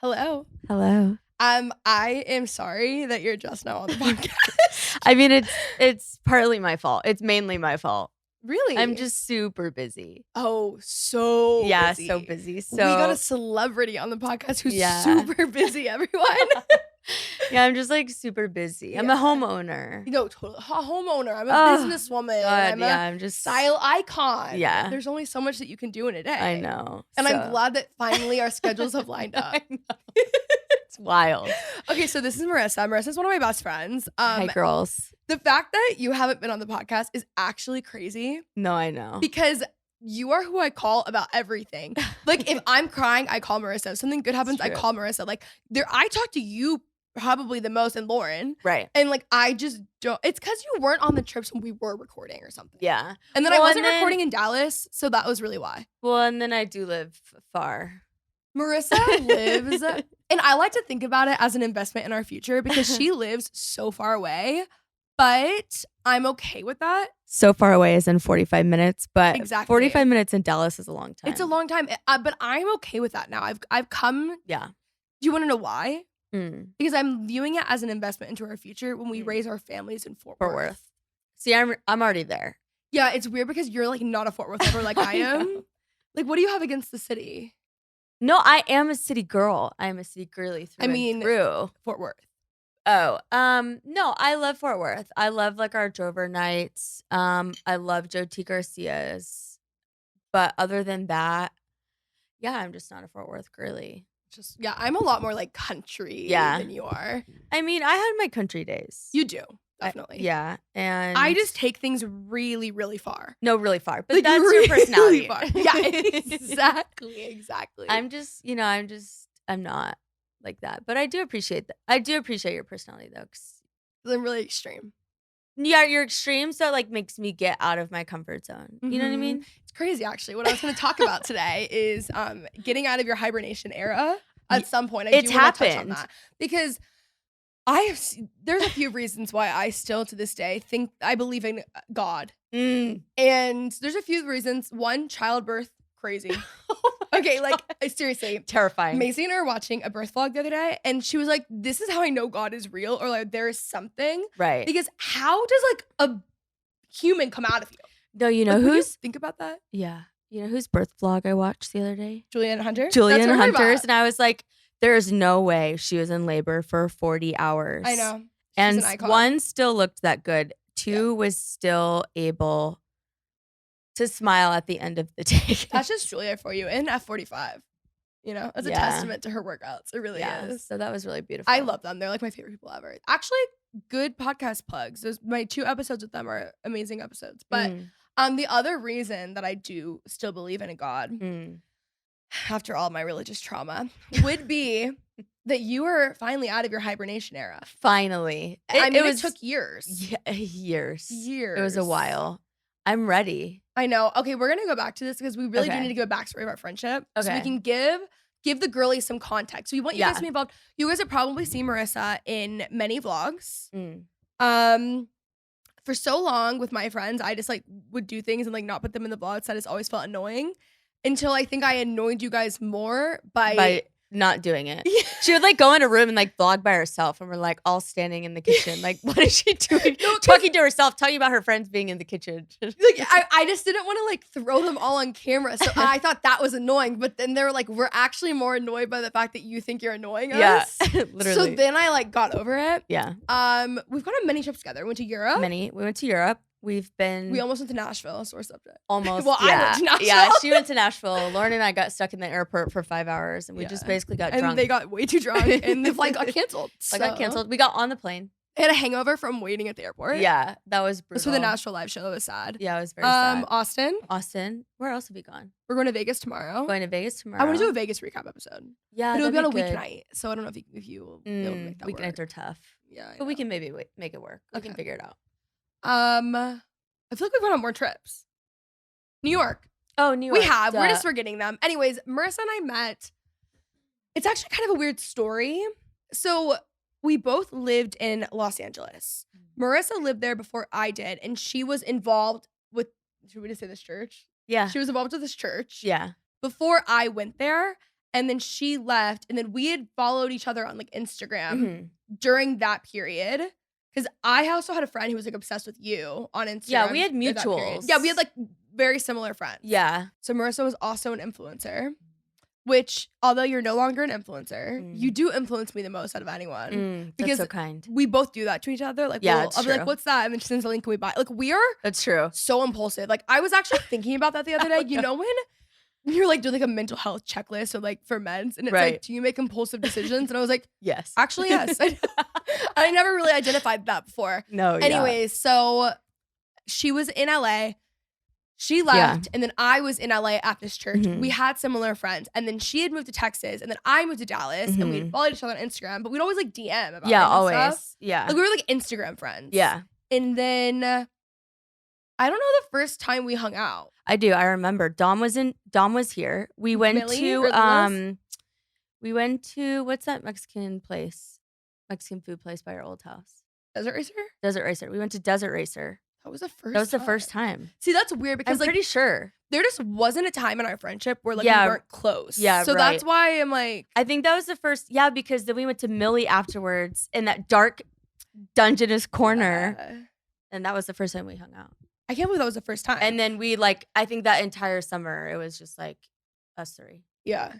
Hello. Hello. I am sorry that you're just now on the podcast. I mean, it's partly my fault. It's mainly my fault. Really? I'm just super busy. Oh, so busy. So busy. So we got a celebrity on the podcast who's Yeah. super busy, everyone. yeah, I'm just like super busy. I'm a homeowner. No, totally. A homeowner. I'm a Oh, businesswoman. God, I'm a style icon. Yeah. There's only so much that you can do in a day. I know. And I'm glad that finally our schedules have lined up. I know. It's wild. Okay, so this is Marissa. Marissa's one of my best friends. Hi, girls. The fact that you haven't been on the podcast is actually crazy. No, I know. Because you are who I call about everything. Like, if I'm crying, I call Marissa. If something good happens, I call Marissa. Like, I talk to you probably the most, and Lauren. Right. And like, I just don't. It's because you weren't on the trips when we were recording or something. Yeah. And then I wasn't recording in Dallas, so that was really why. Well, and then I do live far. Marissa lives, and I like to think about it as an investment in our future because she lives so far away, but I'm okay with that. So far away is in 45 minutes, but Exactly. 45 minutes in Dallas is a long time. It's a long time, but I'm okay with that now. I've come. Yeah. Do you want to know why? Mm. Because I'm viewing it as an investment into our future when we raise our families in Fort Worth. See, I'm already there. Yeah, it's weird because you're like not a Fort Worth lover like I am. Like, what do you have against the city? No, I am a city girl. I am a city girly through and through. Fort Worth. Oh, no, I love Fort Worth. I love like our Drover nights. I love Joe T. Garcia's. But other than that, yeah, I'm just not a Fort Worth girly. I'm a lot more like country than you are. I mean, I had my country days. You do. Definitely. And I just take things really, really far. No, really far. But like, that's really your personality. Far. Yeah, exactly. I'm not like that. But I do appreciate that. I do appreciate your personality though. 'Cause I'm really extreme. Yeah, you're extreme, so it like makes me get out of my comfort zone. You know what I mean? It's crazy actually. What I was gonna talk about today is getting out of your hibernation era at some point. I do want to touch on that. Because there's a few reasons why I still to this day think I believe in God. And there's a few reasons. One, childbirth, crazy. Okay, like seriously. Terrifying. Macy and I were watching a birth vlog the other day and she was like, this is how I know God is real, or like there is something. Right. Because how does like a human come out of you? No, you know who's think about that? Yeah. You know whose birth vlog I watched the other day? Julianne Hunter? Julianne Hunter's. And I was like, there's no way she was in labor for 40 hours. I know. And one still looked that good. Two was still able to smile at the end of the day. That's just Julia for you in F45. You know, it's a testament to her workouts. It really is. So that was really beautiful. I love them. They're like my favorite people ever. Actually, good podcast plugs. My 2 episodes with them are amazing episodes. But the other reason that I do still believe in a God, after all my religious trauma, would be that you were finally out of your hibernation era. Finally. It took years. Yeah, years. Years. It was a while. I'm ready. I know. Okay, we're going to go back to this because we really do need to give a backstory of our friendship. Okay. So we can give the girlies some context. We want you guys to be involved. You guys have probably seen Marissa in many vlogs. For so long with my friends, I just like would do things and like not put them in the vlogs. That has always felt annoying until I think I annoyed you guys more by not doing it. Yeah. She would like go in a room and like vlog by herself, and we're like all standing in the kitchen. Like, what is she doing? Talking to herself, talking about her friends being in the kitchen. Like, I just didn't want to like throw them all on camera. So I thought that was annoying. But then they were like, we're actually more annoyed by the fact that you think you're annoying us. Yeah, literally. So then I like got over it. Yeah. We've gone on many trips together. We went to Europe. We went to Europe. We almost went to Nashville, sore subject. Almost. Well, I went to Nashville. Yeah, she went to Nashville. Lauren and I got stuck in the airport for 5 hours, and we just basically got drunk. And they got way too drunk, and the flight got canceled. We got on the plane. I had a hangover from waiting at the airport. Yeah, that was brutal. This was for the Nashville live show. It was sad. Yeah, it was very sad. Austin. Where else have we gone? We're going to Vegas tomorrow. I want to do a Vegas recap episode. Yeah, but it'll be on a weeknight, so I don't know if you will make that work. Weeknights are tough. Yeah, but we can maybe make it work. We can figure it out. I feel like we've gone on more trips. New York. Oh, New York. We have. We're just forgetting them. Anyways, Marissa and I met. It's actually kind of a weird story. So we both lived in Los Angeles. Marissa lived there before I did, and she was involved with, should we just say this church? Yeah. She was involved with this church. Yeah. Before I went there. and then she left, and then we had followed each other on like Instagram during that period. Because I also had a friend who was like obsessed with you on Instagram. Yeah, we had mutuals. Yeah, we had like very similar friends. Yeah. So Marissa was also an influencer, which although you're no longer an influencer, you do influence me the most out of anyone. Because that's so kind. We both do that to each other. Like, yeah, I'll be like, what's that? And then she sends a link, can we buy it? Like, we are that's true. So impulsive. Like, I was actually thinking about that the other day. You know when you're like doing like a mental health checklist or like for men's and it's like, do you make impulsive decisions? And I was like, yes. Actually, yes. I never really identified that before. No, anyways, so she was in LA. She left, and then I was in LA at this church. We had similar friends, and then she had moved to Texas, and then I moved to Dallas, and we'd followed each other on Instagram, but we'd always like DM about always stuff. Yeah, like we were like Instagram friends. Yeah, and then I don't know the first time we hung out. I do. I remember Dom was here. We went we went to what's that Mexican food place by our old house? Desert Racer. We went to Desert Racer. That was the first. That was the first time. See, that's weird because I'm pretty sure there just wasn't a time in our friendship where like we weren't close. Yeah, so that's why I'm like. I think that was the first. Yeah, because then we went to Millie afterwards in that dark dungeonous corner, and that was the first time we hung out. I can't believe that was the first time. And then we like, I think that entire summer it was just like us three. Yeah,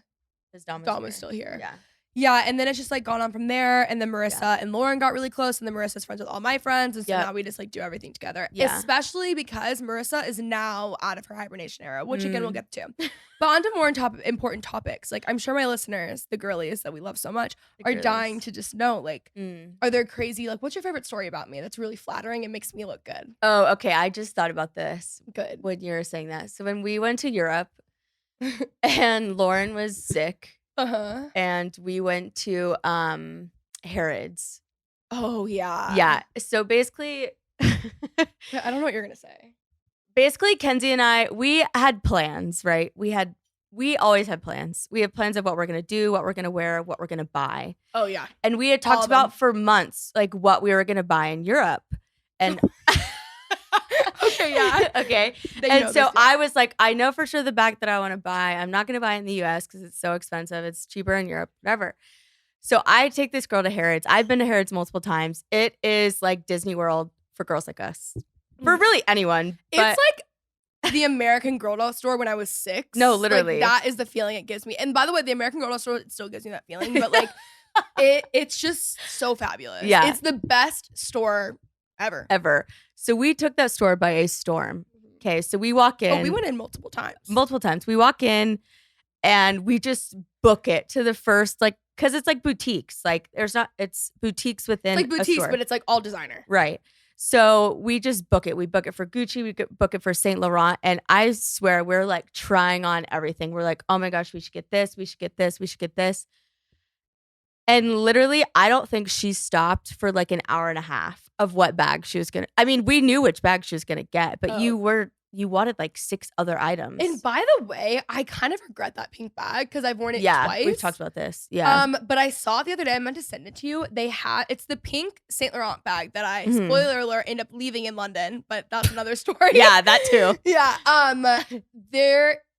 because Dom was still here. Yeah. Yeah, and then it's just like gone on from there, and then Marissa and Lauren got really close, and then Marissa's friends with all my friends, and so now we just like do everything together. Yeah. Especially because Marissa is now out of her hibernation era, which again we'll get to. But on to more important topics. Like I'm sure my listeners, the girlies that we love so much, are dying to just know like, are there crazy like what's your favorite story about me that's really flattering and makes me look good? Oh, okay. I just thought about this. Good. When you were saying that. So when we went to Europe, and Lauren was sick. And we went to Harrods. Oh yeah. Yeah. So basically I don't know what you're gonna say. Basically, Kenzie and I, we had plans, right? We always had plans. We had plans of what we're gonna do, what we're gonna wear, what we're gonna buy. Oh yeah. And we had talked about for months like what we were gonna buy in Europe. And okay, yeah. Okay. And so I was like, I know for sure the bag that I want to buy. I'm not going to buy it in the US because it's so expensive. It's cheaper in Europe, whatever. So I take this girl to Harrods. I've been to Harrods multiple times. It is like Disney World for girls like us. For really anyone. It's like the American Girl doll store when I was 6. No, literally. Like, that is the feeling it gives me. And by the way, the American Girl doll store still gives me that feeling. But like, it's just so fabulous. Yeah. It's the best store ever. So we took that store by a storm. Okay, so we walk in. Oh, we went in multiple times. We walk in and we just book it to the first, like, because it's like boutiques. Like, it's boutiques within like boutiques, a store. But it's like all designer. Right. So we just book it. We book it for Gucci. We book it for Saint Laurent. And I swear we're like trying on everything. We're like, oh my gosh, we should get this. We should get this. We should get this. And literally, I don't think she stopped for like an hour and a half of what bag she was going to. I mean, we knew which bag she was going to get, but you wanted like 6 other items. And by the way, I kind of regret that pink bag because I've worn it twice. We've talked about this. Yeah. But I saw it the other day. I meant to send it to you. It's the pink Saint Laurent bag that I, spoiler alert, end up leaving in London, but that's another story. Yeah, that too. Yeah.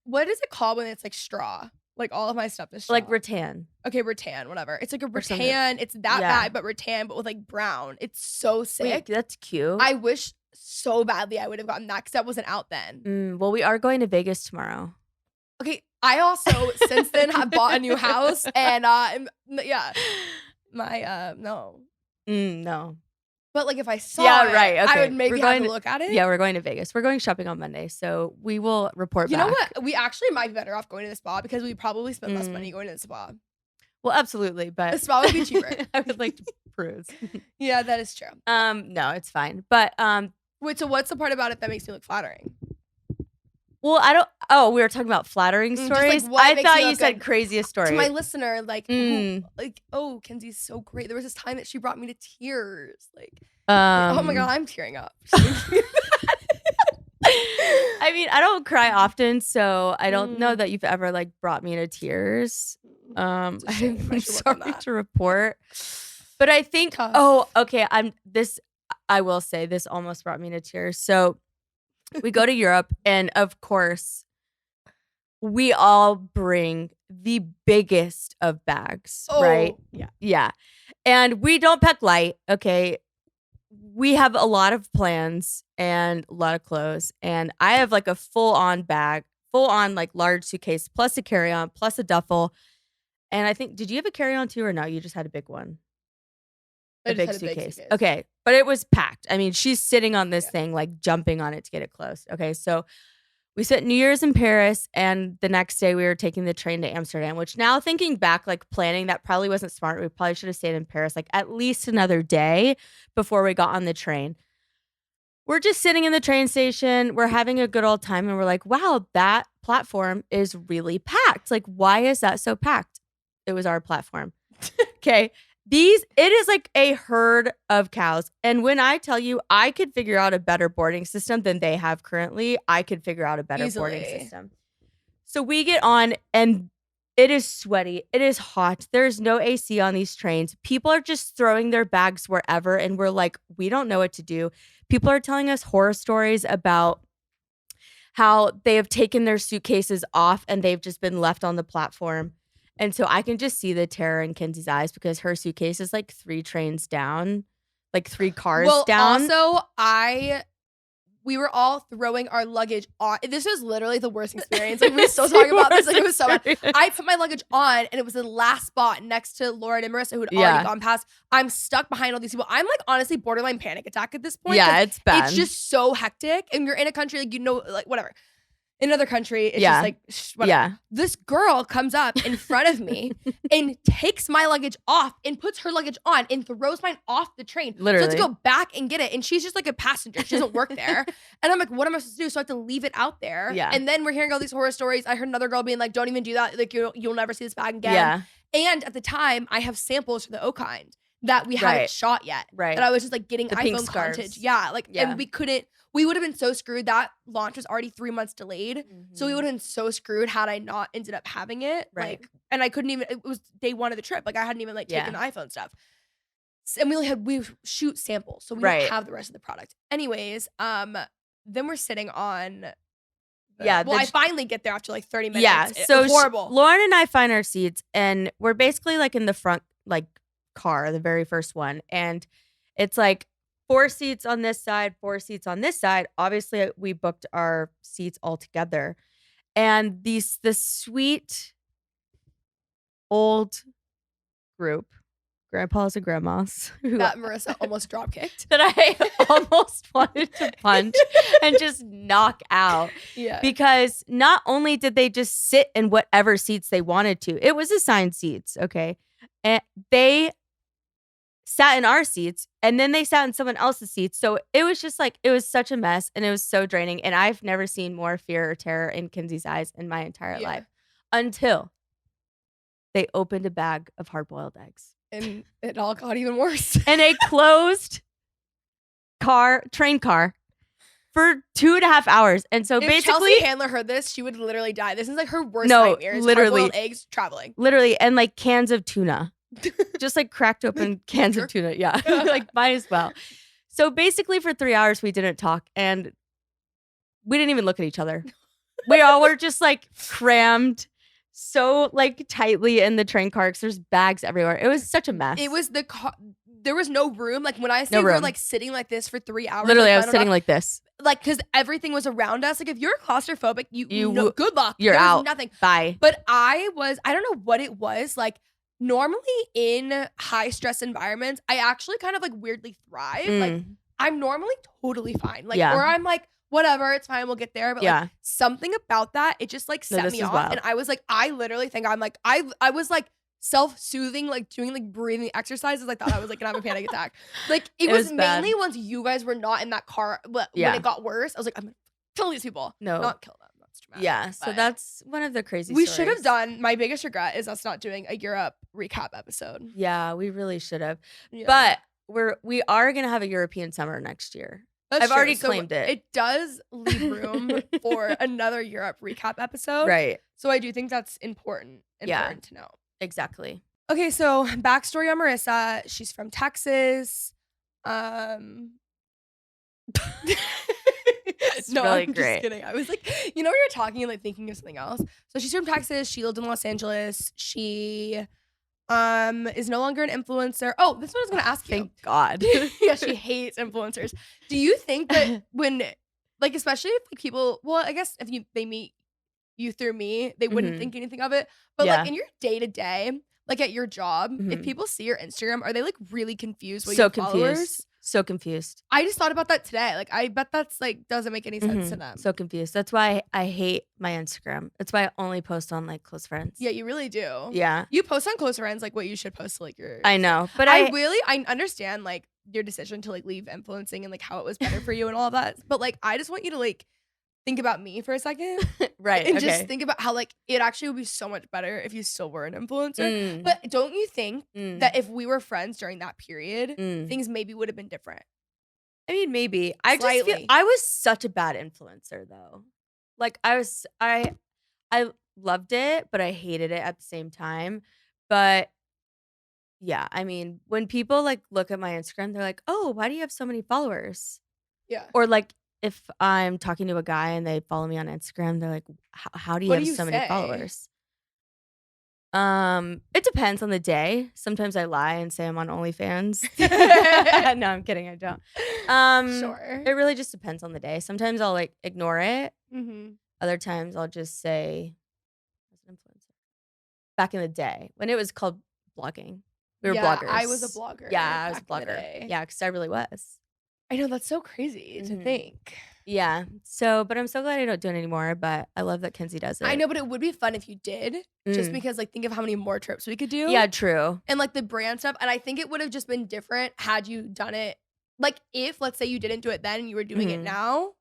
What is it called when it's like straw? Like all of my stuff is straw. Like rattan. Okay, rattan, whatever. It's like a rattan. It's that bag, but rattan, but with like brown. It's so sick. Wait, that's cute. I wish so badly I would have gotten that because that wasn't out then. Well, we are going to Vegas tomorrow. Okay, I also since then have bought a new house and no. But like if I saw it, right. Okay. I would maybe have to look at it. Yeah, we're going to Vegas. We're going shopping on Monday, so we will report back. You know what? We actually might be better off going to the spa because we probably spend less money going to the spa. Well, absolutely, but the spa would be cheaper. I would like to cruise. Yeah, that is true. No, it's fine. But wait, so what's the part about it that makes me look flattering? Well, I don't. Oh, we were talking about flattering stories. Like I thought you said craziest story. To my listener, oh, Kenzie's so great. There was this time that she brought me to tears. Oh my god, I'm tearing up. I mean, I don't cry often, so I don't know that you've ever like brought me to tears. I'm sorry to report, but I think. Tough. Oh, okay. I will say this almost brought me to tears. So we go to Europe, and of course, we all bring the biggest of bags, Oh, right? yeah. Yeah. And we don't pack light, okay? We have a lot of plans and a lot of clothes. And I have like a full-on bag, full-on like large suitcase, plus a carry-on, plus a duffel. And I think, did you have a carry-on too or no? You just had a big one? I A just big had a big suitcase. suitcase. Okay. But it was packed. I mean, she's sitting on this thing, like jumping on it to get it closed. Okay. So we spent New Year's in Paris, and the next day we were taking the train to Amsterdam, which now thinking back, like planning, that probably wasn't smart. We probably should have stayed in Paris like at least another day before we got on the train. We're just sitting in the train station. We're having a good old time. And we're like, wow, that platform is really packed. Like, why is that so packed? It was our platform. Okay. It is like a herd of cows. And when I tell you I could figure out a better boarding system than they have currently, I could figure out a better boarding system. So we get on and it is sweaty. It is hot. There's no AC on these trains. People are just throwing their bags wherever. And we're like, we don't know what to do. People are telling us horror stories about how they have taken their suitcases off and they've just been left on the platform. And so I can just see the terror in Kenzie's eyes because her suitcase is like 3 trains down, like 3 cars down. Also, we were all throwing our luggage on. This was literally the worst experience. Like, we still talking about this. Like, it was so bad. I put my luggage on, and it was the last spot next to Lauren and Marissa, who had already gone past. I'm stuck behind all these people. I'm like, honestly, borderline panic attack at this point. Yeah, it's bad. It's just so hectic, and you're in a country, like, like, whatever. In another country, it's just like, whatever. Yeah. This girl comes up in front of me and takes my luggage off and puts her luggage on and throws mine off the train. Literally. So I have to go back and get it. And she's just like a passenger. She doesn't work there. And I'm like, what am I supposed to do? So I have to leave it out there. Yeah. And then we're hearing all these horror stories. I heard another girl being like, don't even do that. Like, you'll never see this bag again. Yeah. And at the time, I have samples for the O-Kind that we hadn't shot yet. Right. That I was just like getting the iPhone content. Yeah. Like, and we would have been so screwed. That launch was already 3 months delayed. So we would have been so screwed had I not ended up having it. Right. Like, and I couldn't even, it was day one of the trip. Like, I hadn't even like taken the iPhone stuff. And we shoot samples. So we don't have the rest of the product. Anyways, then we're sitting on. I finally get there after like 30 minutes. Yeah. So horrible. Lauren and I find our seats and we're basically like in the front, like car, the very first one. And it's like 4 seats on this side, 4 seats on this side. Obviously, we booked our seats all together. And this sweet old group, grandpas and grandmas, that Marissa almost drop kicked. That I almost wanted to punch and just knock out. Yeah. Because not only did they just sit in whatever seats they wanted to, it was assigned seats, okay? And they sat in our seats and then they sat in someone else's seats. So it was just like, it was such a mess and it was so draining. And I've never seen more fear or terror in Kenzie's eyes in my entire life until they opened a bag of hard-boiled eggs. And it all got even worse. And a closed train car for 2.5 hours. And so if basically Chelsea Handler heard this, she would literally die. This is like her worst nightmare. Literally hard-boiled eggs traveling. Literally. And like cans of tuna. Just like cracked open cans of tuna. Yeah. Like might as well. So basically for 3 hours we didn't talk and we didn't even look at each other. We all were just like crammed so like tightly in the train car because there's bags everywhere. It was such a mess. It was there was no room. Like when I say we're like sitting like this for 3 hours. Literally, like, I was sitting like this. Like, because everything was around us. Like, if you're claustrophobic, you know, good luck. You're out. Nothing. Bye. But I don't know what it was. Like, normally in high stress environments, I actually kind of like weirdly thrive. Like, I'm normally totally fine. Like, or I'm like, whatever, it's fine, we'll get there. But like something about that, it just like set me off. Wild. And I was like, I literally think I'm like, I was like self-soothing, like doing like breathing exercises. I thought I was like gonna have a panic attack. Like it was mainly once you guys were not in that car, when it got worse, I was like, I'm gonna kill these people. No. Not kill them. That's dramatic. Yeah. So that's one of the crazy we stories. should have done. My biggest regret is us not doing a Europe recap episode. Yeah, we really should have. Yeah. But we are gonna have a European summer next year. I've already claimed it. It does leave room for another Europe recap episode. Right. So I do think that's important to know. Exactly. Okay, so backstory on Marissa. She's from Texas. It's No, really I'm great. just kidding. I was like, we were talking and like thinking of something else. So she's from Texas. She lived in Los Angeles. She is no longer an influencer. Oh, this is what I was gonna ask you. Thank God. Yeah, she hates influencers. Do you think that when, like, especially if like people, well, I guess if they meet you through me, they wouldn't think anything of it. But like in your day to day, like at your job, if people see your Instagram, are they like really confused with your followers? So confused. I just thought about that today. Like, I bet that's like doesn't make any sense to them. So confused. That's why I hate my Instagram. That's why I only post on like close friends. Yeah, you really do. Yeah. You post on close friends like what you should post to like your. I know, but I understand like your decision to like leave influencing and like how it was better for you and all of that. But like, I just want you to like think about me for a second. Right. And just think about how like it actually would be so much better if you still were an influencer. But don't you think that if we were friends during that period, things maybe would have been different? I mean, maybe. I just feel I was such a bad influencer though. Like I loved it, but I hated it at the same time. But yeah, I mean, when people like look at my Instagram, they're like, "Oh, why do you have so many followers?" Yeah. Or like if I'm talking to a guy and they follow me on Instagram, they're like, "How do you have so many followers?" It depends on the day. Sometimes I lie and say I'm on OnlyFans. No, I'm kidding. I don't. Sure. It really just depends on the day. Sometimes I'll like ignore it. Mm-hmm. Other times I'll just say, "As an influencer." Back in the day when it was called blogging, we were bloggers. I was a blogger. Yeah, I was a blogger. Yeah, because I really was. I know, that's so crazy to think. Yeah. So, but I'm so glad I don't do it anymore. But I love that Kenzie does it. I know, but it would be fun if you did, just because like think of how many more trips we could do. Yeah, true. And like the brand stuff, and I think it would have just been different had you done it. Like if let's say you didn't do it then, and you were doing it now,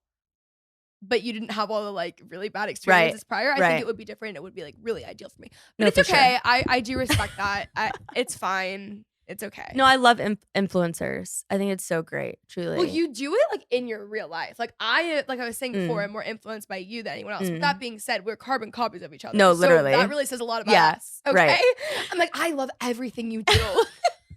but you didn't have all the like really bad experiences prior. I think it would be different. It would be like really ideal for me. But it's okay. Sure. I do respect that. It's fine. It's okay. No, I love influencers. I think it's so great, truly. Well, you do it like in your real life. Like I was saying before, I'm more influenced by you than anyone else. But that being said, we're carbon copies of each other. No, literally. So that really says a lot about us. Okay. Right. I'm like, I love everything you do.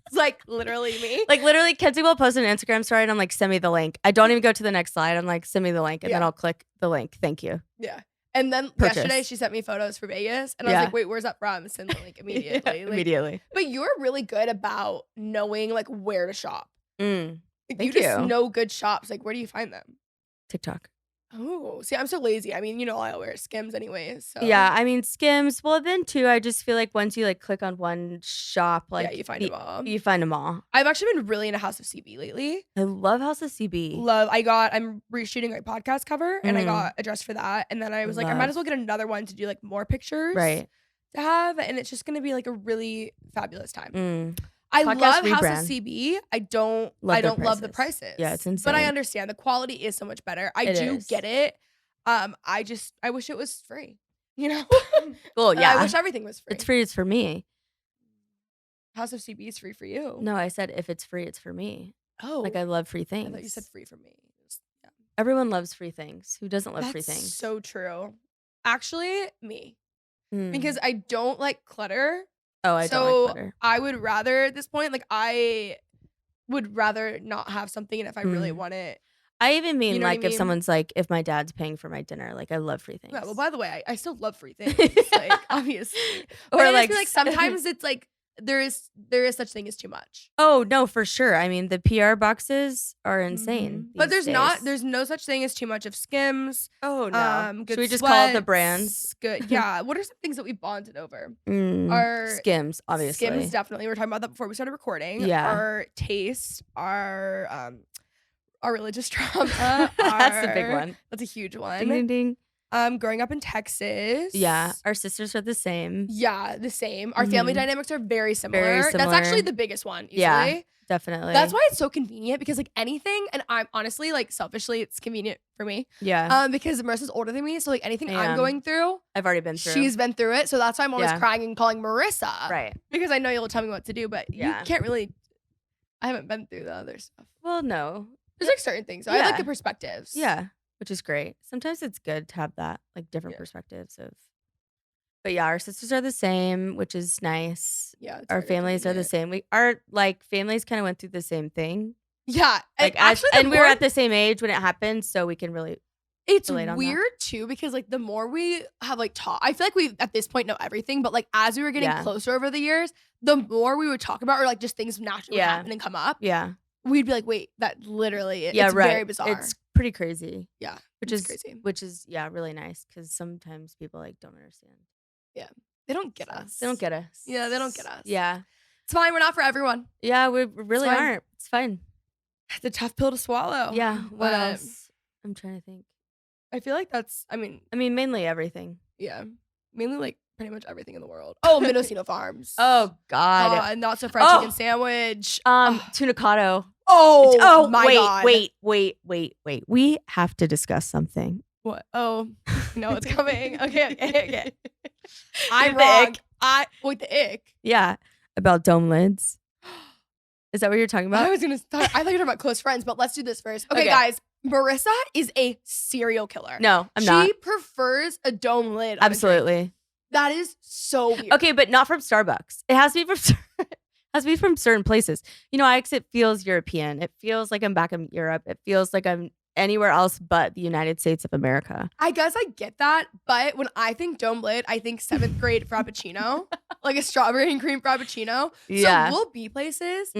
It's like literally me. Like literally, Kenzie will post an Instagram story and I'm like, send me the link. I don't even go to the next slide. I'm like, send me the link. And then I'll click the link. Thank you. Yeah. And then yesterday she sent me photos for Vegas. And I was like, wait, where's that from? Send the link immediately. Like, immediately. But you're really good about knowing like where to shop. Thank you just know good shops. Like, where do you find them? TikTok. Oh, see, I'm so lazy. I mean, I wear Skims anyways. So. Yeah, I mean, Skims. Well, then too, I just feel like once you like click on one shop, like you find them all. You find them all. I've actually been really into House of CB lately. I love House of CB. I'm reshooting my podcast cover, and I got a dress for that. And then I was like, I might as well get another one to do like more pictures, to have, and it's just gonna be like a really fabulous time. I love House of CB. I don't love the prices. Yeah, it's insane. But I understand the quality is so much better. I do get it. I wish it was free. Well, yeah. I wish everything was free. It's free. It's for me. House of CB is free for you. No, I said if it's free, it's for me. Oh, like I love free things. I thought you said free for me. Everyone loves free things. Who doesn't love free things? So true. Actually, me, because I don't like clutter. Oh, I don't like clutter. I would rather at this point, like I would rather not have something, and if I really want it. I even mean like if someone's like, if my dad's paying for my dinner, like I love free things. Yeah, well, by the way, I still love free things, like obviously. But or like sometimes it's like there is such thing as too much. Oh no, for sure. I mean, the PR boxes are insane. But there's no such thing as too much of Skims. Oh no. Good Should we just call it the brands? Good. Yeah. What are some things that we bonded over? Our Skims, obviously. Skims, definitely. We were talking about that before we started recording. Yeah. Our taste, our religious trauma. That's the big one. That's a huge one. Ding ding ding. Growing up in Texas. Yeah, our sisters are the same. Yeah, the same. Our family dynamics are very similar. Very similar. That's actually the biggest one, easily. Yeah, definitely. That's why it's so convenient, because like anything, and I'm honestly like selfishly, it's convenient for me. Yeah. Because Marissa's older than me, so like anything I'm going through, I've already been through. She's been through it, so that's why I'm always crying and calling Marissa. Right. Because I know you'll tell me what to do, but you can't really. I haven't been through the other stuff. Well, no. There's like certain things. So I like the perspectives. Yeah. Which is great. Sometimes it's good to have that, like different perspectives of. But yeah, our sisters are the same, which is nice. Yeah, our families are the same. Our like families kind of went through the same thing. Yeah, like and we were at the same age when it happened, so we can really It's weird too, because like the more we have like talk, I feel like we at this point know everything, but like as we were getting closer over the years, the more we would talk about, or like just things naturally happen and come up. Yeah. We'd be like, wait, that literally, it's very bizarre. It's pretty crazy. Yeah. Which is crazy. Which is, really nice, because sometimes people like don't understand. Yeah. They don't get us. They don't get us. Yeah, they don't get us. Yeah. It's fine. We're not for everyone. Yeah, we really aren't. It's fine. It's a tough pill to swallow. Yeah. What else? I'm trying to think. I feel like that's, I mean, mainly everything. Yeah. Mainly like pretty much everything in the world. Oh, Mendocino Farms. Oh, God. Not so fried chicken sandwich. Tunicado. Oh my God. Wait. We have to discuss something. What? Oh, no, it's coming. Okay. I'm the wrong. ick. Wait, the ick. Yeah. About dome lids. Is that what you're talking about? I thought you were talking about close friends, but let's do this first. Okay, guys. Marissa is a serial killer. No, I'm not. She prefers a dome lid. Absolutely. That is so weird. Okay, but not from Starbucks. It has to be from certain places. You know, it feels European. It feels like I'm back in Europe. It feels like I'm anywhere else but the United States of America. I guess I get that, but when I think dome lid, I think 7th grade frappuccino, like a strawberry and cream frappuccino. Yeah. So we'll be places.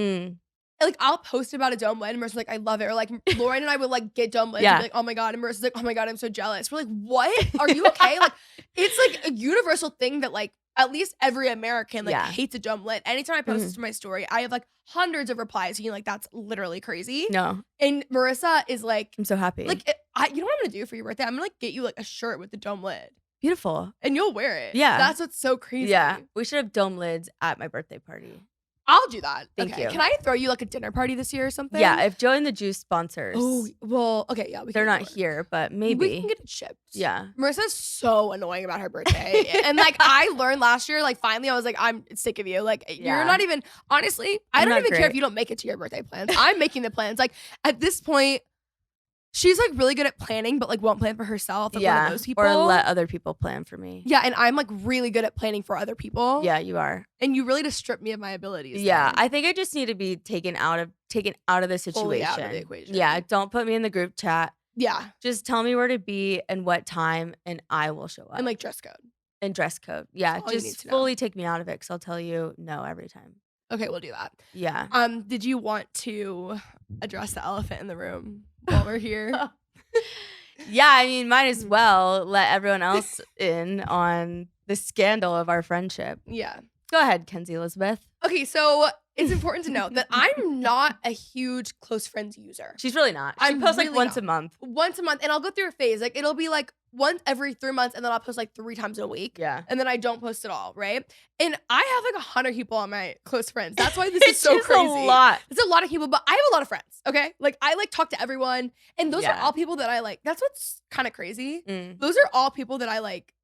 Like I'll post about a dome lid and Marissa's like, I love it. Or like Lauren and I would like get dome lids and be like, oh my God. And Marissa's like, oh my God, I'm so jealous. We're like, what? Are you okay? Like it's like a universal thing that like at least every American like hates a dome lid. Anytime I post this to my story, I have like hundreds of replies being like, that's literally crazy. No. And Marissa is like, I'm so happy. Like, you know what I'm gonna do for your birthday? I'm gonna like get you like a shirt with the dome lid. Beautiful. And you'll wear it. Yeah. That's what's so crazy. Yeah. We should have dome lids at my birthday party. I'll do that. Thank you. Can I throw you like a dinner party this year or something? Yeah, if Joe and the Juice sponsors. Oh, well, okay, yeah. They're not here, but maybe. We can get it shipped. Yeah. Marissa's so annoying about her birthday. And like I learned last year, like finally I was like, I'm sick of you. Like you're not even, honestly, I don't even care if you don't make it to your birthday plans. I'm making the plans. Like at this point, she's like really good at planning, but like won't plan for herself. Like one of those people. Or let other people plan for me. Yeah, and I'm like really good at planning for other people. Yeah, you are. And you really just strip me of my abilities. Yeah, I think I just need to be taken out of the situation. Fully out of the equation. Yeah, don't put me in the group chat. Yeah. Just tell me where to be and what time, and I will show up. And like dress code. And dress code. Yeah, just fully take me out of it, because I'll tell you no every time. Okay, we'll do that. Yeah. Did you want to address the elephant in the room while we're here? Yeah, I mean, might as well let everyone else in on the scandal of our friendship. Yeah. Go ahead, Kenzie Elizabeth. Okay, so it's important to note that I'm not a huge close friends user. She's really not. She posts like once a month. Once a month, and I'll go through a phase. Like it'll be like once every 3 months, and then I'll post like 3 times in a week. Yeah. And then I don't post at all, right? And I have like 100 people on my close friends. That's why this is so crazy. It's a lot. It's a lot of people, but I have a lot of friends, okay? Like I like talk to everyone, and those are all people that I like. That's what's kind of crazy. Those are all people that I like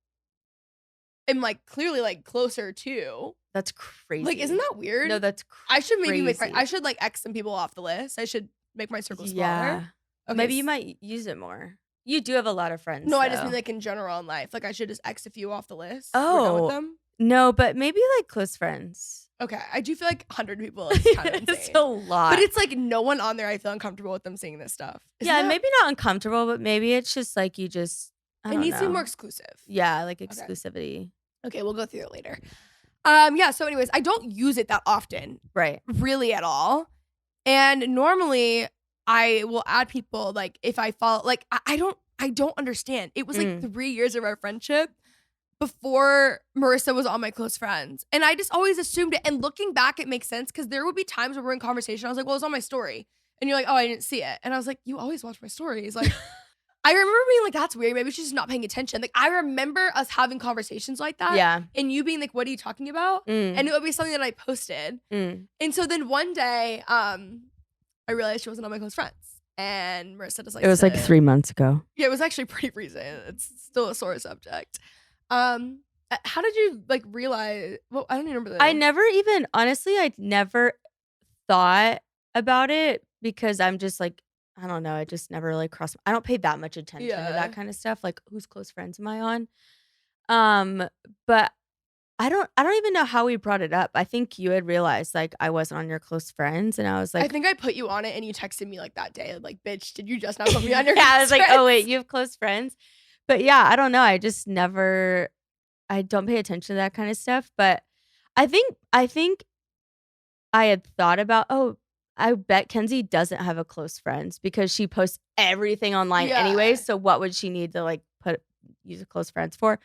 am like clearly like closer to. That's crazy. Like, isn't that weird? No, that's crazy. I should maybe I should like X some people off the list. I should make my circle smaller. Okay, maybe you might use it more. You do have a lot of friends. No, I just mean like in general in life. Like I should just X a few off the list. Oh. We're done with them. No, but maybe like close friends. Okay. I do feel like 100 people is kind of insane. It's a lot. But it's like no one on there I feel uncomfortable with them seeing this stuff. Maybe not uncomfortable, but maybe it's just like you just, it needs to be more exclusive. Yeah, like exclusivity. Okay, we'll go through it later. Yeah, so anyways, I don't use it that often. Right. Really at all. And normally I will add people like if I follow like I don't understand. It was like 3 years of our friendship before Marissa was on my close friends. And I just always assumed it. And looking back, it makes sense because there would be times where we're in conversation. I was like, well, it's on my story. And you're like, oh, I didn't see it. And I was like, you always watch my stories. Like, I remember being like, that's weird. Maybe she's just not paying attention. Like, I remember us having conversations like that. Yeah. And you being like, what are you talking about? And it would be something that I posted. And so then one day, I realized she wasn't on my close friends. And Marissa just like, it was like 3 months ago. Yeah, it was actually pretty recent. It's still a sore subject. How did you like realize? Well, I don't even remember. I never thought about it because I'm just like, I don't know. I just never really I don't pay that much attention to that kind of stuff. Like, whose close friends am I on? But I don't even know how we brought it up. I think you had realized like I wasn't on your close friends, and I was like, I think I put you on it, and you texted me like that day, like, "Bitch, did you just not put me on your?" Yeah, I was like, friends? oh wait, you have close friends, but yeah, I don't know. I just never. I don't pay attention to that kind of stuff, but I think I had thought about, oh, I bet Kenzie doesn't have a close friends because she posts everything online anyway. So what would she need to like use a close friends for?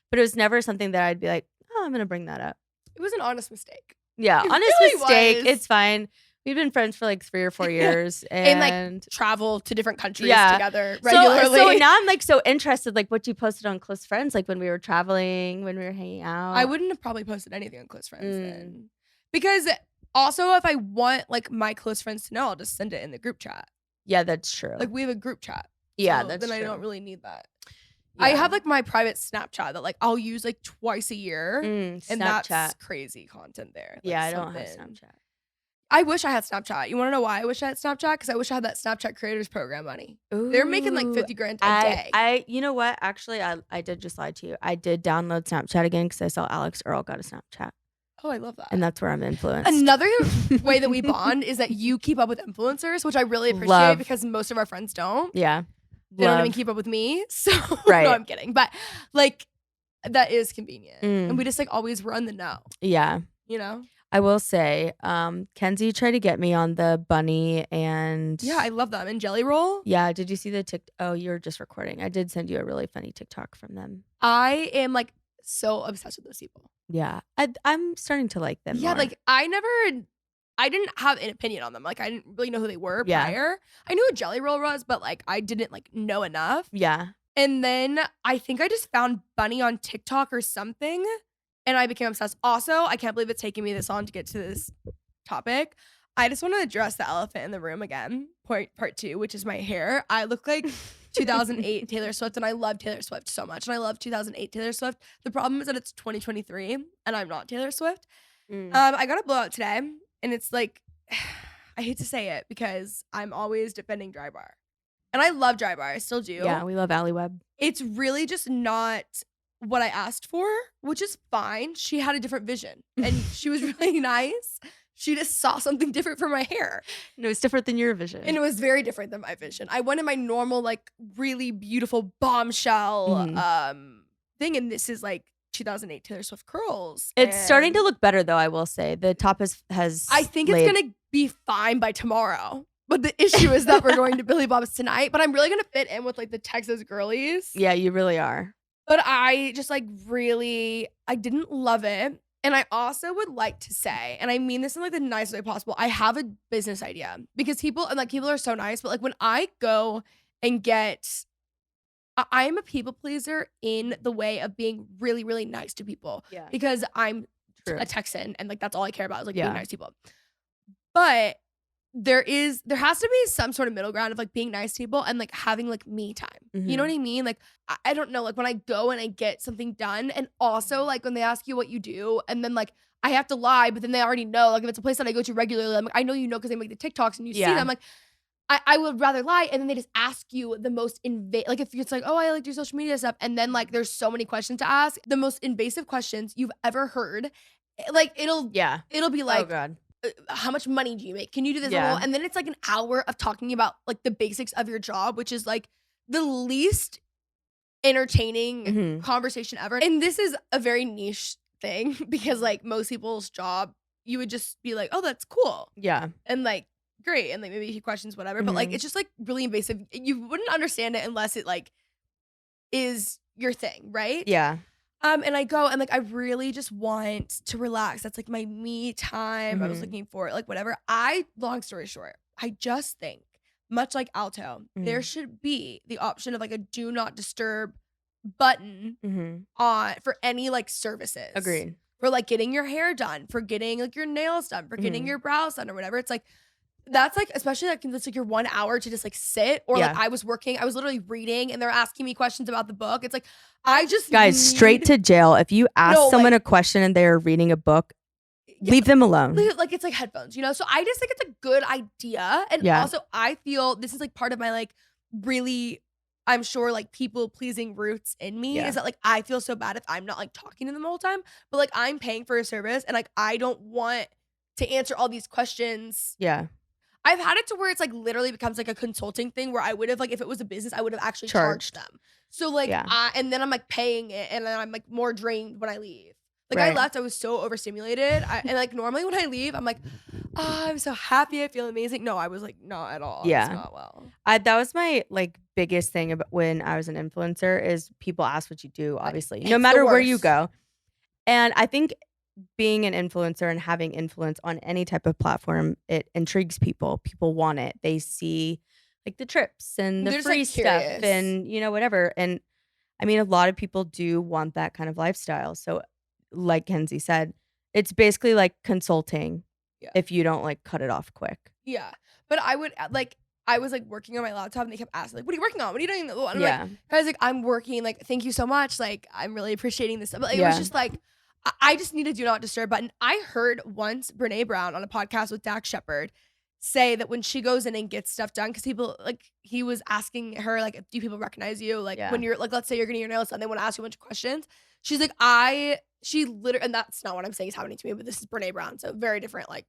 But it was never something that I'd be like, oh, I'm gonna bring that up. It was an honest mistake. Yeah, It honest really mistake. was. It's fine. We've been friends for like 3 or 4 years, and like travel to different countries together so regularly. now I'm like so interested, like what you posted on close friends, like when we were traveling, when we were hanging out. I wouldn't have probably posted anything on close friends then, because also if I want like my close friends to know, I'll just send it in the group chat. Yeah, that's true. Like we have a group chat. Yeah, so that's then true. I don't really need that. Yeah. I have like my private Snapchat that like I'll use like twice a year, and that's crazy content there. Like, yeah, I don't have Snapchat. I wish I had Snapchat. You want to know why I wish I had Snapchat? Because I wish I had that Snapchat creators program money. Ooh, they're making like 50 grand a day. You know what? Actually, I did just lie to you. I did download Snapchat again because I saw Alex Earl got a Snapchat. Oh, I love that. And that's where I'm influenced. Another way that we bond is that you keep up with influencers, which I really appreciate because most of our friends don't. Yeah. They don't even keep up with me. So no, I'm kidding. But like that is convenient. And we just like always run the know. Yeah. You know? I will say, Kenzie tried to get me on the bunny and yeah, I love them. And Jelly Roll. Yeah, did you see the Oh, you're just recording. I did send you a really funny TikTok from them. I am like so obsessed with those people. Yeah, I'm starting to like them. Yeah, more. like I didn't have an opinion on them. Like I didn't really know who they were prior. I knew what Jelly Roll was, but like I didn't like know enough. Yeah. And then I think I just found Bunny on TikTok or something. And I became obsessed. Also, I can't believe it's taking me this long to get to this topic. I just want to address the elephant in the room again, part 2, which is my hair. I look like 2008 Taylor Swift, and I love Taylor Swift so much. And I love 2008 Taylor Swift. The problem is that it's 2023, and I'm not Taylor Swift. I got a blowout today, and it's like, I hate to say it because I'm always defending Dry Bar. And I love Dry Bar. I still do. Yeah, we love Allie Webb. It's really just not what I asked for, which is fine. She had a different vision and she was really nice. She just saw something different for my hair. And it was different than your vision. And it was very different than my vision. I wanted my normal, like really beautiful bombshell thing. And this is like 2008 Taylor Swift curls. It's starting to look better though, I will say. The top has I think it's going to be fine by tomorrow. But the issue is that we're going to Billy Bob's tonight. But I'm really going to fit in with like the Texas girlies. Yeah, you really are. But I just like really, I didn't love it. And I also would like to say, and I mean this in like the nicest way possible, I have a business idea because people are so nice. But like when I go and I am a people pleaser in the way of being really, really nice to people. Yeah. Because I'm a Texan and like that's all I care about is like being nice to people. But there has to be some sort of middle ground of like being nice to people and like having like me time. You know what I mean? Like, I don't know, like when I go and I get something done, and also like when they ask you what you do and then like I have to lie, but then they already know, like if it's a place that I go to regularly, I'm like, I know you know because they make the TikToks and you see them. Like I would rather lie, and then they just ask you the most like if it's like, oh, I like your social media stuff, and then like there's so many questions to ask, the most invasive questions you've ever heard. Like it'll be like, oh God, how much money do you make? Can you do this? And then it's like an hour of talking about like the basics of your job, which is like the least entertaining conversation ever. And this is a very niche thing because like most people's job, you would just be like, oh, that's cool. Yeah. And like, great. And like maybe he questions whatever, but like, it's just like really invasive. You wouldn't understand it unless it like is your thing, right? Yeah. And I go and like I really just want to relax. That's like my me time. I was looking for it, like whatever. Long story short, I just think, much like Alto, there should be the option of like a do not disturb button on for any like services. Agreed. For like getting your hair done, for getting like your nails done, for getting your brows done or whatever. It's like that's like, especially like it's like your 1 hour to just like sit, or like I was literally reading and they're asking me questions about the book. It's like straight to jail. If you ask someone a question and they're reading a book, leave them alone. Like it's like headphones, you know? So I just think it's a good idea. And also I feel this is like part of my like really I'm sure like people pleasing roots in me is that like I feel so bad if I'm not like talking to them the whole time, but like I'm paying for a service and like I don't want to answer all these questions. Yeah. I've had it to where it's like literally becomes like a consulting thing where I would have like if it was a business I would have actually charged them. So like and then I'm like paying it and then I'm like more drained when I leave. Like I left, I was so overstimulated. And like normally when I leave, I'm like, oh, I'm so happy, I feel amazing. No, I was like not at all. Yeah. I was not well. That was my like biggest thing about when I was an influencer is people ask what you do, obviously. No matter where you go. And I think being an influencer and having influence on any type of platform, it intrigues people. People want it. They see like the trips and the free stuff and, you know, whatever. And I mean, a lot of people do want that kind of lifestyle. So like Kenzie said, it's basically like consulting if you don't like cut it off quick. Yeah. But I would like, I was like working on my laptop and they kept asking like, what are you working on? What are you doing? And I'm like, I was like, I'm working, like, thank you so much. Like, I'm really appreciating this stuff. But like, it was just like, I just need a do not disturb button. I heard once Brene Brown on a podcast with Dax Shepard say that when she goes in and gets stuff done, because people like he was asking her like, do people recognize you? Like when you're like, let's say you're getting your nails done, they want to ask you a bunch of questions. She's like, she literally, and that's not what I'm saying is happening to me, but this is Brene Brown, so very different, like,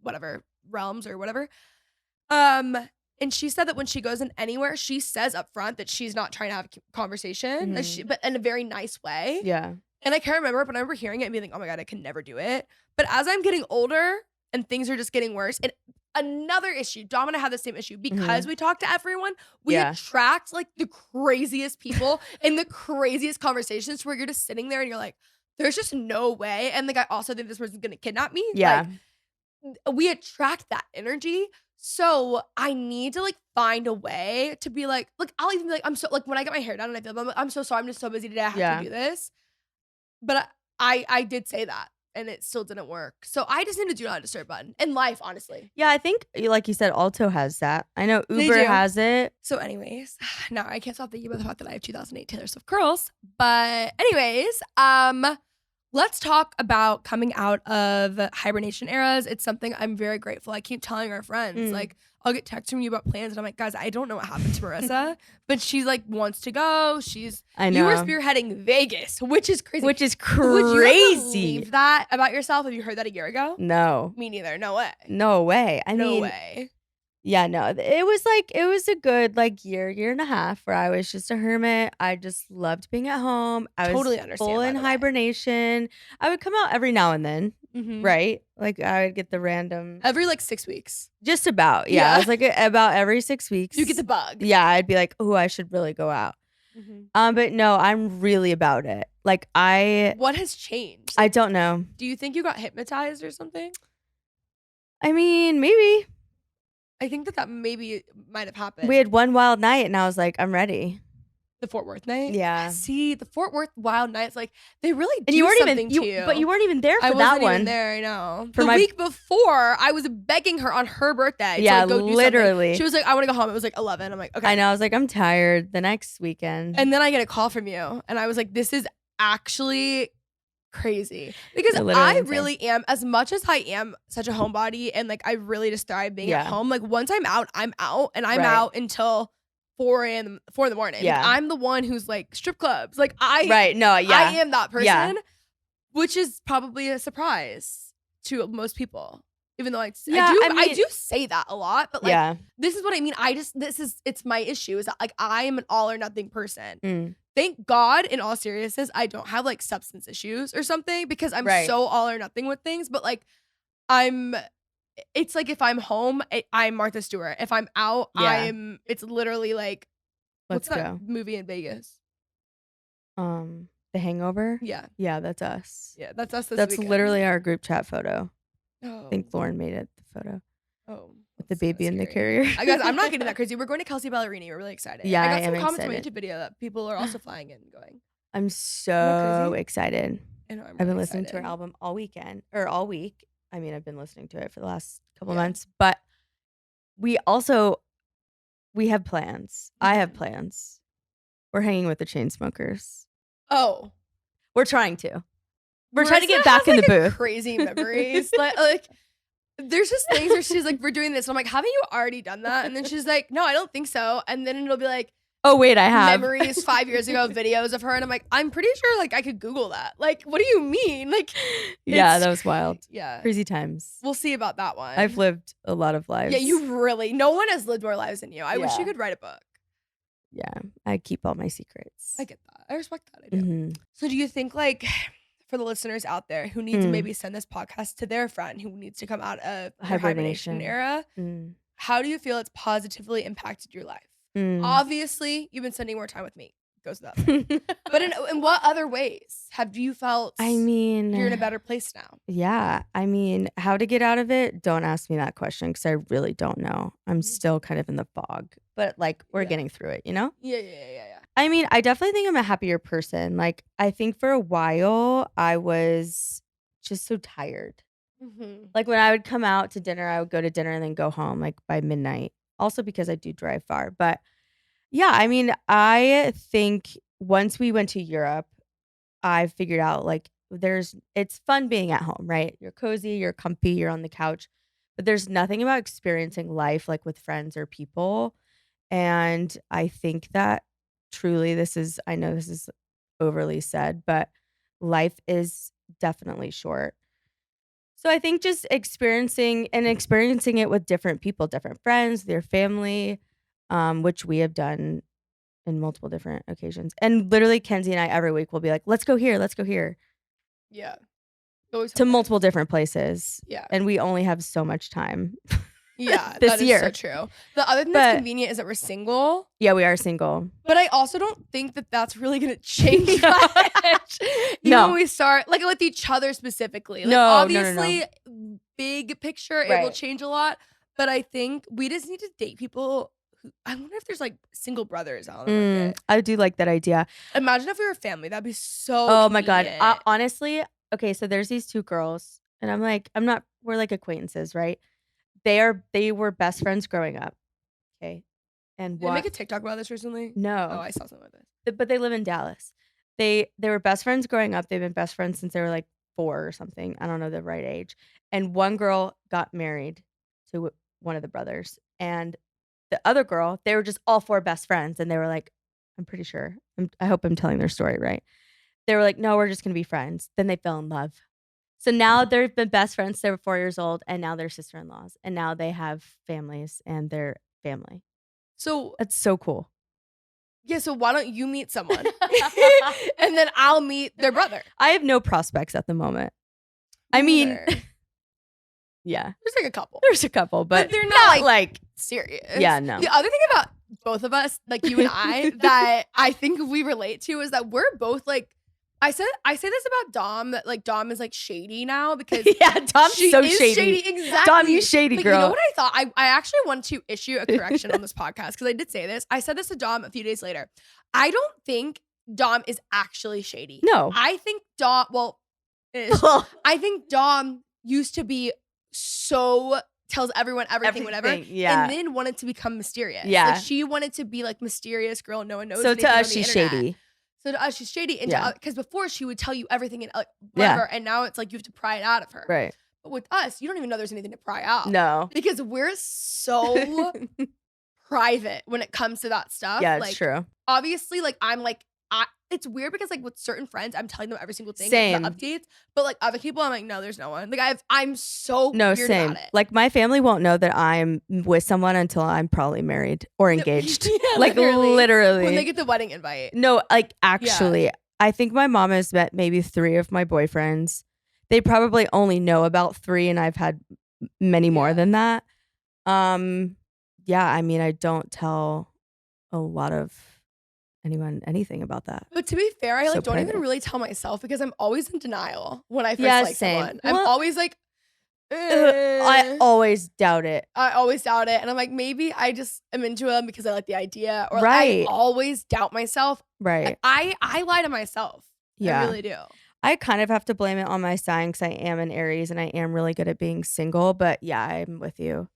whatever realms or whatever. And she said that when she goes in anywhere, she says up front that she's not trying to have a conversation, but in a very nice way. Yeah. And I can't remember, but I remember hearing it and being like, oh my God, I can never do it. But as I'm getting older and things are just getting worse, and another issue, Dom and I have the same issue, because we talk to everyone, we attract like the craziest people and the craziest conversations where you're just sitting there and you're like, there's just no way. And like, I also think this person's gonna kidnap me. Yeah. Like, we attract that energy. So I need to like find a way to be like, I'll even be like, I'm so like when I get my hair done and I feel I'm so sorry, I'm just so busy today, I have to do this. But I did say that and it still didn't work. So I just need to do not disturb button in life, honestly. Yeah, I think like you said, Alto has that. I know Uber has it. So anyways, now I can't stop thinking about the fact that I have 2008 Taylor Swift curls. But anyways, let's talk about coming out of hibernation eras. It's something I'm very grateful. I keep telling our friends, like, I'll get texts from you about plans, and I'm like, guys, I don't know what happened to Marissa, but she's like wants to go. I know. You were spearheading Vegas, which is crazy. Would you ever believe that about yourself? Have you heard that a year ago? No. Me neither. No way. No way. I mean, no way. Yeah, no. It was a good like year and a half where I was just a hermit. I just loved being at home. I was full in hibernation. I would come out every now and then, right? Like I would get the random every like 6 weeks. Just about, yeah. I was like about every 6 weeks. You get the bug. Yeah, I'd be like, oh, I should really go out. But no, I'm really about it. Like what has changed? I don't know. Do you think you got hypnotized or something? I mean, maybe. I think that maybe might have happened. We had one wild night and I was like, I'm ready. The Fort Worth night? Yeah. See, the Fort Worth wild nights, like they really do something to you. But you weren't even there for that one. I wasn't even there, I know. The week before, I was begging her on her birthday to like, go do literally. Something. She was like, I want to go home. It was like 11. I'm like, okay. I know. I was like, I'm tired the next weekend. And then I get a call from you. And I was like, this is actually crazy. Because I really am, as much as I am such a homebody and like I really just thrive being at home, like once I'm out and I'm out until 4 in the morning. Yeah. Like, I'm the one who's like strip clubs. Like I am that person, which is probably a surprise to most people. Even though I do say that a lot, but like this is what I mean. It's my issue is that like I am an all or nothing person. Thank God, in all seriousness, I don't have like substance issues or something because I'm so all or nothing with things. But like it's like if I'm home, I'm Martha Stewart. If I'm out, it's literally like, what's that movie in Vegas? The Hangover? Yeah. Yeah, that's us. Yeah, that's us this That's weekend. Literally our group chat photo. Oh. I think Lauren made it, the photo. Oh. With the baby in the carrier. Guys, I'm not getting that crazy. We're going to Kelsey Ballerini. We're really excited. Yeah, I got some comments excited. on my YouTube video that people are also flying in and going. I'm so excited. I know, I've been listening to her album all week. I mean, I've been listening to it for the last couple months, but we have plans. I have plans. We're hanging with the Chainsmokers. Oh. We're trying to. We're trying to get back in the booth. Crazy memories. like there's just things where she's like, we're doing this. And I'm like, haven't you already done that? And then she's like, no, I don't think so. And then it'll be like, Oh wait, I have memories 5 years ago, videos of her, and I'm like, I'm pretty sure like I could Google that. Like, what do you mean? Like, yeah, that was wild. Yeah, crazy times. We'll see about that one. I've lived a lot of lives. Yeah, you really. No one has lived more lives than you. I wish you could write a book. Yeah, I keep all my secrets. I get that. I respect that. I do. So do you think like for the listeners out there who need to maybe send this podcast to their friend who needs to come out of the hibernation era, how do you feel it's positively impacted your life? Obviously, you've been spending more time with me. Goes without saying. But in what other ways have you felt you're in a better place now? Yeah. I mean, how to get out of it? Don't ask me that question because I really don't know. I'm still kind of in the fog. But like we're getting through it, you know? Yeah. I mean, I definitely think I'm a happier person. Like I think for a while I was just so tired. Like when I would come out to dinner, I would go to dinner and then go home like by midnight. Also because I do drive far. But yeah, I mean, I think once we went to Europe, I figured out like it's fun being at home, right? You're cozy, you're comfy, you're on the couch, but there's nothing about experiencing life like with friends or people. And I think that truly I know this is overly said, but life is definitely short. So I think just experiencing it with different people, different friends, their family, which we have done in multiple different occasions. And literally Kenzie and I every week will be like, let's go here. Yeah. To multiple different places. Yeah. And we only have so much time. Yeah. this year. That is so true. The other thing that's convenient is that we're single. Yeah, we are single. But I also don't think that that's really going to change much. Even when we start, like with each other specifically. Like, obviously, big picture, it will change a lot. But I think we just need to date people. I wonder if there's like single brothers out on the market. I do like that idea. Imagine if we were a family. That'd be so my God. Honestly, okay, so there's these two girls. And we're like acquaintances, right? They were best friends growing up. Okay. And Did they make a TikTok about this recently? No. Oh, I saw something about this. But they live in Dallas. They were best friends growing up. They've been best friends since they were like 4 or something. I don't know the right age. And one girl got married to one of the brothers. And the other girl, they were just all 4 best friends. And they were like, I'm pretty sure. I hope I'm telling their story right. They were like, no, we're just going to be friends. Then they fell in love. So now they've been best friends. They were 4 years old. And now they're sister-in-laws. And now they have families and their family. So that's so cool. Yeah, so why don't you meet someone? And then I'll meet their brother. I have no prospects at the moment. I mean, yeah. There's a couple, but they're not like serious. Yeah, no. The other thing about both of us, like you and I, that I think we relate to is that we're both like, I say this about Dom, that like Dom is like shady now because Dom's so shady. Exactly. Dom, you shady girl. You know what I thought? I actually want to issue a correction on this podcast because I did say this. I said this to Dom a few days later. I don't think Dom is actually shady. No. I think Dom, I think Dom used to be so tells everyone everything, whatever. Yeah. And then wanted to become mysterious. Yeah. Like she wanted to be like mysterious girl. No one knows. So to us, she's shady. So to us, she's shady. And because before she would tell you everything and like whatever. And now it's like you have to pry it out of her. Right. But with us, you don't even know there's anything to pry out. No. Because we're so private when it comes to that stuff. Yeah, like, it's true. Obviously, like I'm like, it's weird because like with certain friends, I'm telling them every single thing, same. The updates. But like other people, I'm like, no, there's no one. Like I'm so no, weird same. about it. Like my family won't know that I'm with someone until I'm probably married or engaged. Like literally. When they get the wedding invite. No, like actually, I think my mom has met maybe 3 of my boyfriends. They probably only know about 3, and I've had many more than that. Yeah, I mean, I don't tell a lot of anyone anything about that. But to be fair, I like don't even really tell myself because I'm always in denial when I first like someone. I'm always like, I always doubt it. And I'm like, maybe I just am into them because I like the idea, or I always doubt myself. Right. I lie to myself. Yeah, I really do. I kind of have to blame it on my sign because I am an Aries and I am really good at being single. But yeah, I'm with you.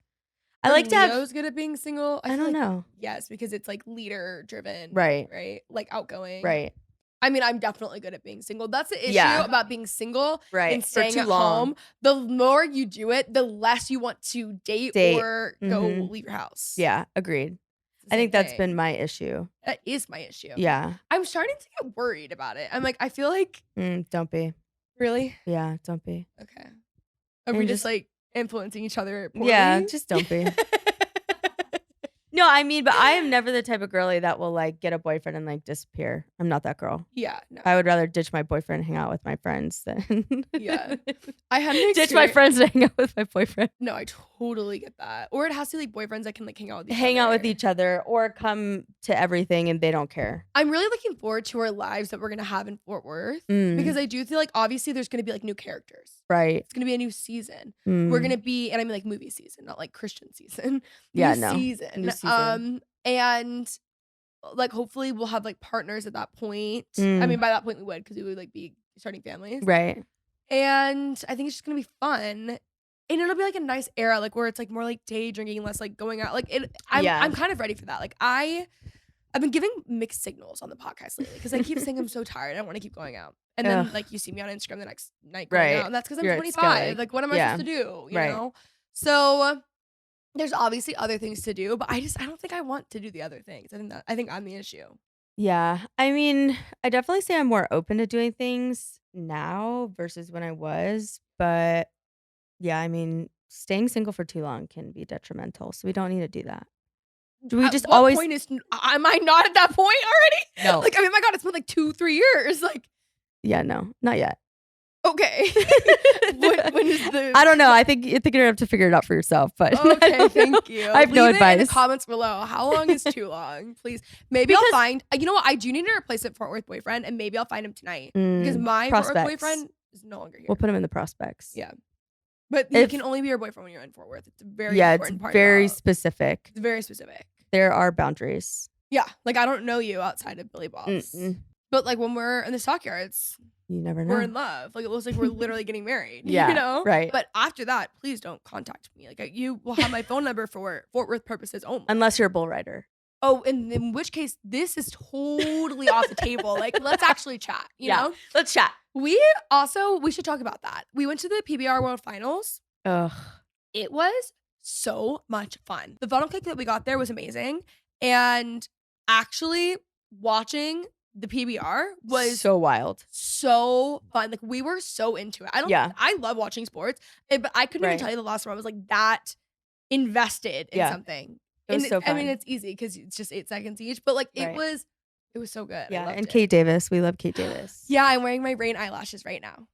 I like to have. Leo's good at being single. I don't know. Yes, because it's like leader driven. Right. Right. Like outgoing. Right. I mean, I'm definitely good at being single. That's the issue about being single and staying at home. The more you do it, the less you want to date. Or go leave your house. Yeah, agreed. I think that's been my issue. That is my issue. Yeah. I'm starting to get worried about it. I'm like, I feel like. Don't be. Really? Yeah, don't be. Okay. Are we just like influencing each other poorly? Yeah, just don't be. No, I mean, but I am never the type of girly that will like get a boyfriend and like disappear. I'm not that girl. Yeah, no. I would rather ditch my boyfriend and hang out with my friends than yeah. I had an ditch my friends and hang out with my boyfriend. No, I totally get that. Or it has to be like boyfriends that can like hang out with each other or come to everything and they don't care. I'm really looking forward to our lives that we're gonna have in Fort Worth because I do feel like obviously there's gonna be like new characters. Right. It's gonna be a new season. We're gonna be, and I mean like movie season, not like Christian season. New season. And like hopefully we'll have like partners at that point. I mean by that point we would because we would like be starting families. Right. And I think it's just gonna be fun. And it'll be like a nice era, like where it's like more like day drinking, less like going out. Like I'm kind of ready for that. Like I've been giving mixed signals on the podcast lately because I keep saying I'm so tired. I want to keep going out. And then like you see me on Instagram the next night going out. And that's because I'm 25. Like what am I supposed to do? You know? So there's obviously other things to do, but I don't think I want to do the other things. I think I'm the issue. Yeah. I mean, I definitely say I'm more open to doing things now versus when I was, but yeah, I mean, staying single for too long can be detrimental, so we don't need to do that. Do we just always? Point is, am I not at that point already? No. Like, I mean, my God, it's been like 2-3 years. Like, yeah, no, not yet. Okay. when is the? I don't know. I think you're gonna have to figure it out for yourself. But okay, thank you. I have no advice. In the comments below. How long is too long? Please. Maybe I'll find. You know what? I do need to replace it Fort Worth boyfriend, and maybe I'll find him tonight because my Fort Worth boyfriend is no longer here. We'll put him in the prospects. Yeah. But he can only be your boyfriend when you're in Fort Worth. It's a very important part. Very specific. It's very specific. There are boundaries. Yeah. Like, I don't know you outside of Billy Bob's. But, like, when we're in the stockyards, you never know. We're in love. Like, it looks like we're literally getting married. Yeah. You know? Right. But after that, please don't contact me. Like, you will have my phone number for Fort Worth purposes only. Unless you're a bull rider. Oh, and in which case, this is totally off the table. Like, let's actually chat. You know? Let's chat. We should talk about that. We went to the PBR World Finals. Ugh. It was so much fun. The funnel cake that we got there was amazing. And actually watching the PBR was so wild. So fun. Like we were so into it. I love watching sports, but I couldn't even tell you the last time I was like that invested in something. It was so fun. I mean, it's easy because it's just 8 seconds each, but like it was so good. Yeah, and Kate Davis. We love Kate Davis. Yeah, I'm wearing my rain eyelashes right now.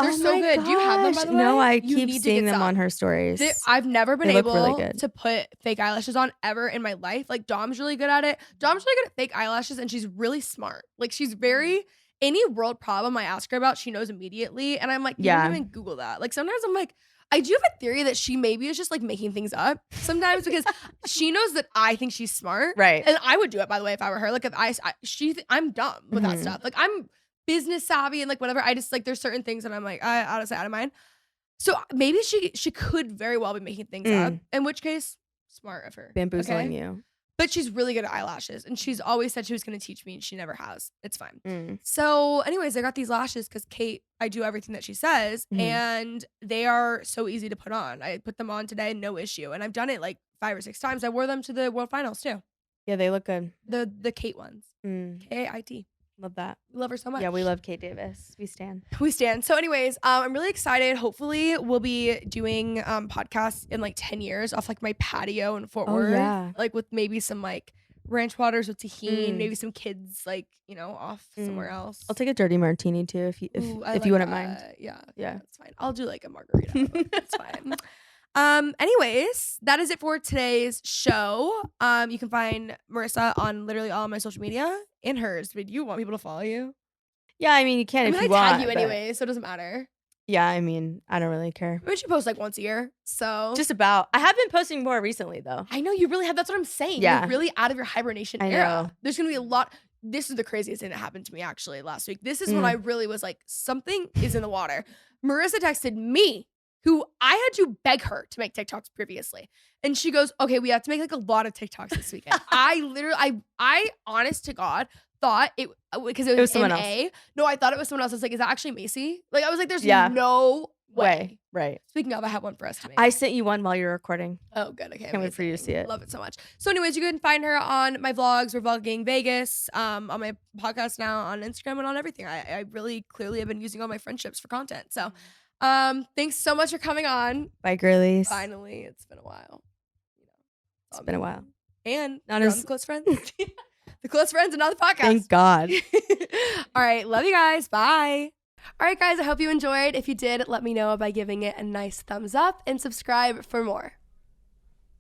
They're so good. Gosh. Do you have them, by the way? No, I keep seeing them on her stories. I've never been able to put fake eyelashes on ever in my life. Like, Dom's really good at it. Dom's really good at fake eyelashes, and she's really smart. Like, she's very... Any world problem I ask her about, she knows immediately. And I'm like, you don't even Google that. Like, sometimes I'm like... I do have a theory that she maybe is just, like, making things up sometimes because she knows that I think she's smart. Right. And I would do it, by the way, if I were her. Like, if I'm dumb with that stuff. Like, I'm... business savvy and like whatever. I just like there's certain things that I'm like out of mind. So maybe she could very well be making things up. In which case, smart of her. Bamboozling you. But she's really good at eyelashes, and she's always said she was going to teach me, and she never has. It's fine. So, anyways, I got these lashes because Kate, I do everything that she says, and they are so easy to put on. I put them on today, no issue, and I've done it like 5 or 6 times. I wore them to the World Finals too. Yeah, they look good. The Kate ones. Kait. Love that. Love her so much. Yeah, we love Kate Davis. We stand. So anyways, I'm really excited. Hopefully we'll be doing podcasts in like 10 years off like my patio in Fort Worth. Yeah. Like with maybe some like ranch waters with tahini, maybe some kids like, you know, off somewhere else. I'll take a dirty martini too if you wouldn't mind. Yeah. That's fine. I'll do like a margarita. That's fine. Anyways, that is it for today's show. You can find Marissa on literally all of my social media and hers. But you want people to follow you? Yeah, I mean you can if you want. I tag you anyway, so it doesn't matter. Yeah, I mean, I don't really care. I mean, she posts like once a year, so just about. I have been posting more recently though. I know you really have. That's what I'm saying. Yeah. You're really out of your hibernation era. There's gonna be a lot. This is the craziest thing that happened to me actually last week. This is when I really was like, something is in the water. Marissa texted me, who I had to beg her to make TikToks previously. And she goes, okay, we have to make like a lot of TikToks this weekend. I honest to God, thought because it was someone else. No, I thought it was someone else. I was like, is that actually Macy? Like, I was like, there's no way. Right. Speaking of, I have one for us to make. I sent you one while you were recording. Oh, good. Okay. Can't wait for you to see it. Love it so much. So anyways, you can find her on my vlogs. We're vlogging Vegas, on my podcast now, on Instagram, and on everything. I really clearly have been using all my friendships for content. So thanks so much for coming on. Bye, girlies. Finally, it's been a while. It's been a while. And not as as the close friends. The close friends and on the podcast. Thank God. All right. Love you guys. Bye. All right, guys. I hope you enjoyed. If you did, let me know by giving it a nice thumbs up and subscribe for more.